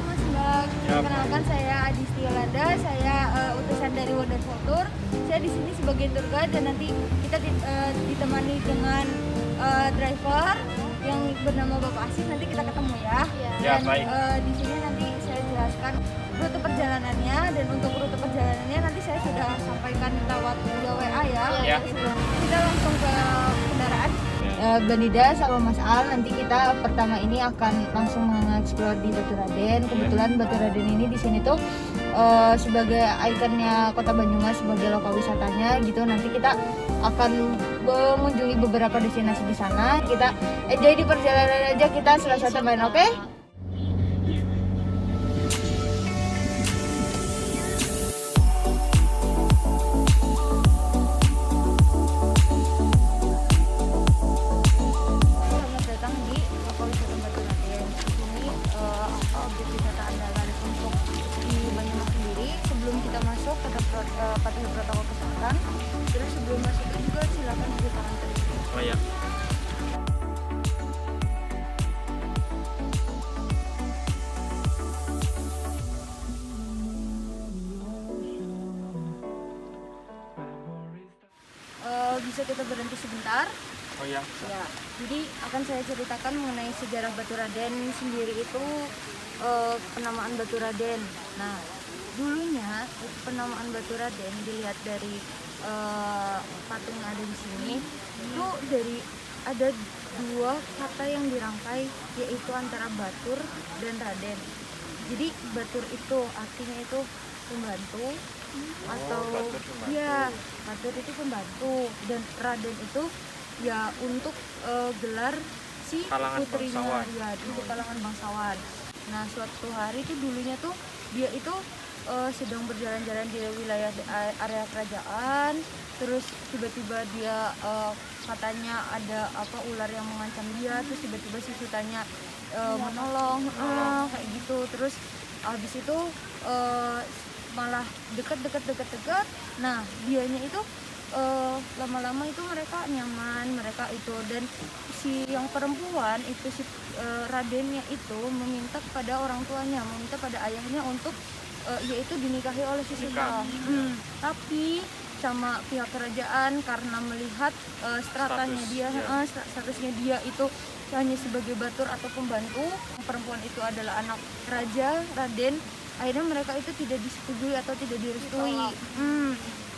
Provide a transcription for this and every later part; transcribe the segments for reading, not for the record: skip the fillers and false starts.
Mas Mbak. Ya. Perkenalkan saya Adisti Yolanda, saya utusan dari Wonderful Tour. Saya di sini sebagai tour guide dan nanti kita ditemani dengan driver yang bernama Bapak Asif. Nanti kita ketemu ya. Ya, Dan baik. di sini nanti saya jelaskan rute perjalanannya, dan untuk rute perjalanannya nanti saya sudah sampaikan lewat via WA ya. Ya. Kita langsung ke kendaraan. Benida sama Mas Al, nanti kita pertama ini akan langsung mengeksplor di Batu Raden. Kebetulan Batu Raden ini di sini tuh sebagai ikonnya Kota Banyumas, sebagai lokal wisatanya gitu. Nanti kita akan mengunjungi beberapa destinasi di sana. Kita enjoy di perjalanan aja, kita selesai main, oke? Selamat datang di lokal wisata Batu Raden. Di sini objek wisata andalan untuk di Banyumas sendiri. Sebelum kita masuk, tetap patuhi protokol kesehatan. Terus sebelum masuk juga silakan cuci tangan terlebih dahulu. Oh ya. Bisa kita berhenti sebentar. Oh ya. Ya, jadi akan saya ceritakan mengenai sejarah Batu Raden sendiri itu, penamaan Batu Raden. Nah, dulunya penamaan Batu Raden dilihat dari patung yang ada di sini itu ada dua kata yang dirangkai, yaitu antara Batur dan Raden. Jadi Batur itu artinya itu pembantu, atau Batur pembantu. ya Batur itu pembantu, dan Raden itu ya untuk gelar si Kalangan putrinya, bangsawan. ya untuk kalangan bangsawan. Nah, suatu hari itu dulunya tuh dia itu sedang berjalan-jalan di wilayah area kerajaan, terus tiba-tiba dia katanya ada ular yang mengancam dia, terus tiba-tiba si Sutanya menolong, kayak gitu. Terus habis itu malah deket. Nah, dianya itu lama-lama itu mereka nyaman, mereka itu, dan si yang perempuan itu si Radennya itu meminta kepada orang tuanya, meminta pada ayahnya untuk yaitu dinikahi oleh si Suta. Tapi sama pihak kerajaan karena melihat statusnya dia itu hanya sebagai batur atau pembantu, perempuan itu adalah anak raja Raden, akhirnya mereka itu tidak disetujui atau tidak direstui.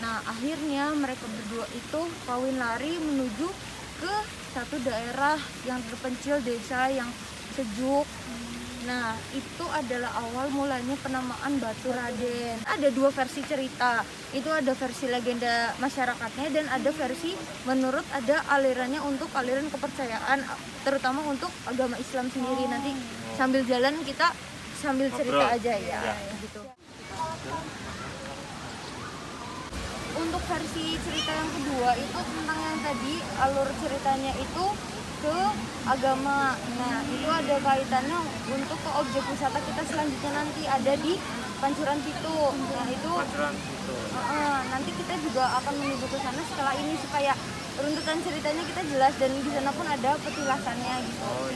Nah, akhirnya mereka berdua itu kawin lari menuju ke satu daerah yang terpencil, desa yang sejuk. Nah, itu adalah awal mulanya penamaan Batu Raden. Ada dua versi cerita. Itu ada versi legenda masyarakatnya dan ada versi menurut ada alirannya untuk aliran kepercayaan, terutama untuk agama Islam sendiri. Nanti sambil jalan kita sambil cerita Ngobrol. aja ya, Ya. gitu. Untuk versi cerita yang kedua itu tentang yang tadi, alur ceritanya itu ke agama. Nah, itu ada kaitannya untuk ke objek wisata kita selanjutnya, nanti ada di Pancuran Pitu. Nah, itu Pancuran itu. nanti kita juga akan menuju ke sana setelah ini supaya runtutan ceritanya kita jelas, dan di sana pun ada petilasannya gitu. Oh.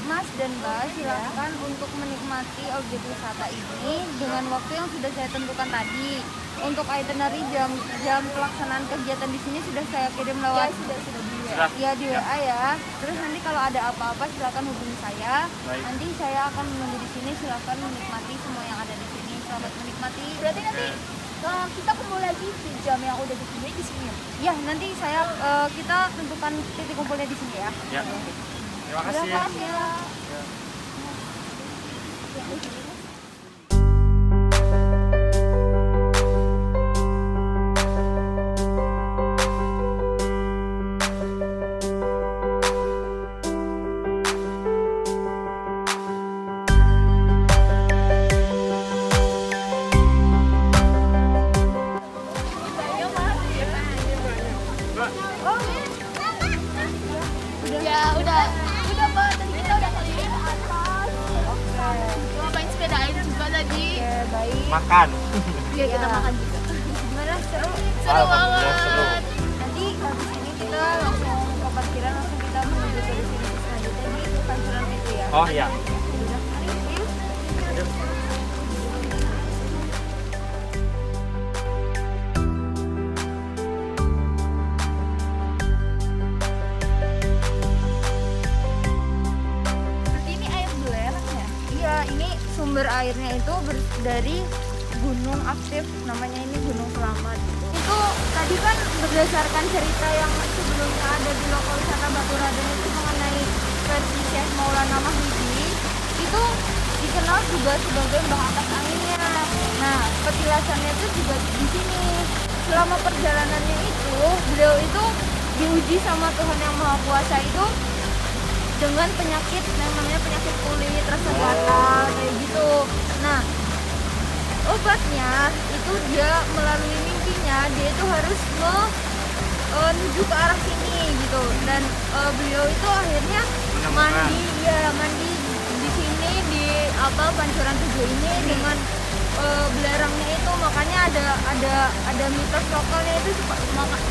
Mas dan Mbak, silakan untuk menikmati objek wisata ini dengan waktu yang sudah saya tentukan tadi. Untuk itinerary jam pelaksanaan kegiatan di sini sudah saya kirim lewat di WA ya. Terus nanti kalau ada apa-apa silakan hubungi saya. Baik. Nanti saya akan menunggu di sini, silakan menikmati semua yang ada di sini. Selamat menikmati. Berarti nanti kita kumpul lagi di jam yang udah dipilih di sini ya? Ya, nanti kita tentukan titik kumpulnya di sini ya. Ya. Terima kasih ya. Ya. Ya udah Mbak, tadi kita udah keliling ke atas. Ngapain sepedain juga tadi. Oke, baik. Makan. Iya, kita makan juga. Gimana, seru? Seru Alhamdulillah, seru. banget. Nanti habis ini kita langsung ke parkiran, langsung kita menuju ke destinasi selanjutnya di Pancuran itu ya. Oh iya. Udah, mari, yuk. Aduh. sumber airnya itu dari gunung aktif, namanya ini Gunung Selamat gitu. Itu tadi kan berdasarkan cerita yang sebelumnya ada di lokal wisata Baturaden itu mengenai versi Syekh Maulana Mahmudi, itu dikenal juga sebagai mbah atas anginnya. Nah, petilasannya itu juga di sini. Selama perjalanannya itu, beliau itu diuji sama Tuhan Yang Maha Kuasa itu dengan penyakit yang namanya penyakit kulit, rasa gatal kayak gitu. Nah, obatnya itu dia melalui mimpinya dia itu harus menuju ke arah sini gitu, dan beliau itu akhirnya mandi di sini di Pancuran 7 ini dengan belerangnya itu. Makanya ada mitos lokalnya itu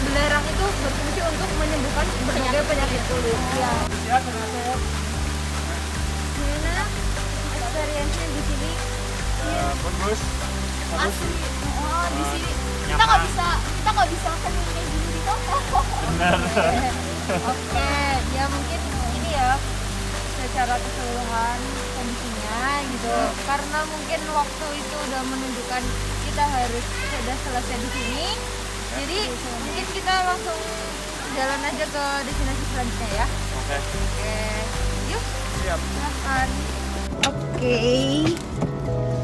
belerang itu berfungsi untuk menyembuhkan berbagai penyakit kulit. Ya. Gimana experience-nya di sini? Bagus. Asli. Oh, di sini kita nggak bisa keliling kayak gini di toko. Benar. Oke, ya mungkin ini ya secara keseluruhan kondisinya gitu. Karena mungkin waktu itu udah menunjukkan kita harus sudah selesai di sini. Jadi mungkin kita langsung jalan aja ke destinasi selanjutnya ya. Oke. Yuk. Siap. Makan. Oke.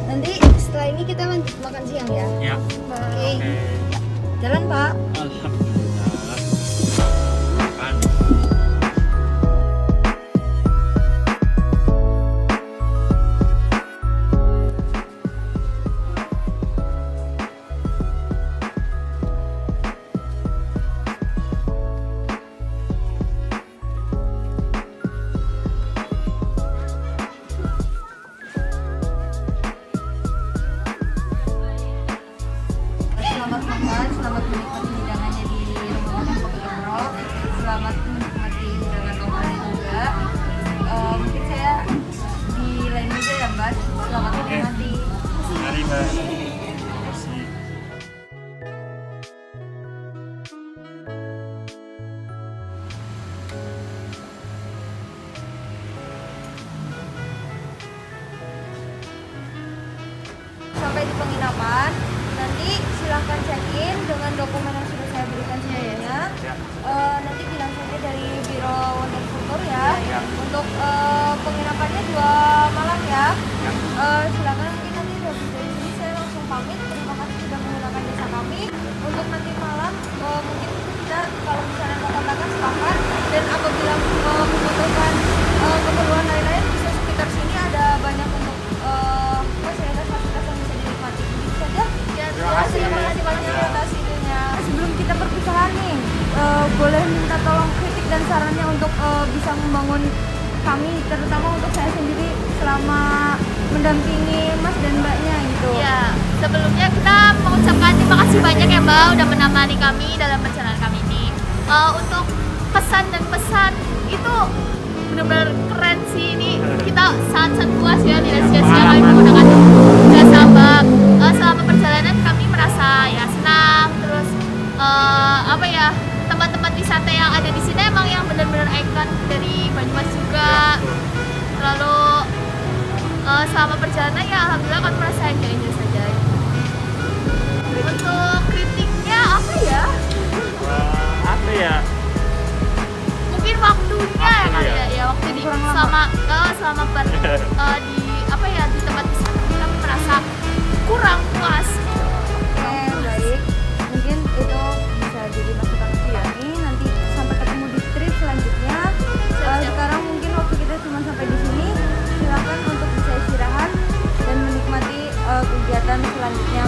Nanti setelah ini kita lanjut makan siang ya. Ya. Oke. Jalan Pak. Alhamdulillah. Makan. Selamat makan, selamat menikmati hidangannya di rumah makan Kopi Imroh. Selamat menikmati hidangan lokalnya juga. Mungkin saya di lain meja ya Mbak. Selamat menikmati. Mari Mbak. Terima kasih. Sampai di penginapan, nanti silahkan check-in dengan dokumen yang sudah saya berikan sebelumnya. Ya. Nanti bilang saja dari Biro Wonderful Tour ya. Ya. Untuk penginapannya 2 malam ya. Ya. Silakan mungkin nanti dari sini saya langsung pamit. Terima kasih sudah menggunakan jasa kami. Untuk nanti malam mungkin kita kalau misalnya mau kontakkan silahkan. Dan apabila membutuhkan keperluan lain-lain bisa sekitar sini ada banyak untuk fasilitas-fasilitas yang bisa dinikmati. Begitu saja. Ya, Terima kasih. terima kasih banyak atas idenya. Sebelum kita perpisahan nih, boleh minta tolong kritik dan sarannya untuk bisa membangun kami, terutama untuk saya sendiri selama mendampingi Mas dan Mbaknya gitu. Ya, sebelumnya kita mengucapkan terima kasih banyak ya Mbak udah menemani kami dalam perjalanan kami ini. Untuk kesan dan pesan itu benar-benar keren sih, ini kita sangat puas ya, tidak sia-sia kami menggunakan jasa Mbak. Selama perjalanan kami merasa ya senang, terus tempat-tempat wisata yang ada di sini emang yang benar-benar ikon dari Banyumas juga. Lalu selama perjalanan ya alhamdulillah kami merasa enjoy saja. Untuk kritiknya apa ya? Apa ya? Mungkin waktunya ya kali ya, waktu di Kurang lama. selama di tempat wisata kami merasa kurang puas. Oke, baik. Mungkin itu bisa jadi masukan untuk kami. Nanti sampai ketemu di trip selanjutnya. Sekarang mungkin waktu kita cuma sampai di sini. Silakan untuk bisa istirahat dan menikmati kegiatan selanjutnya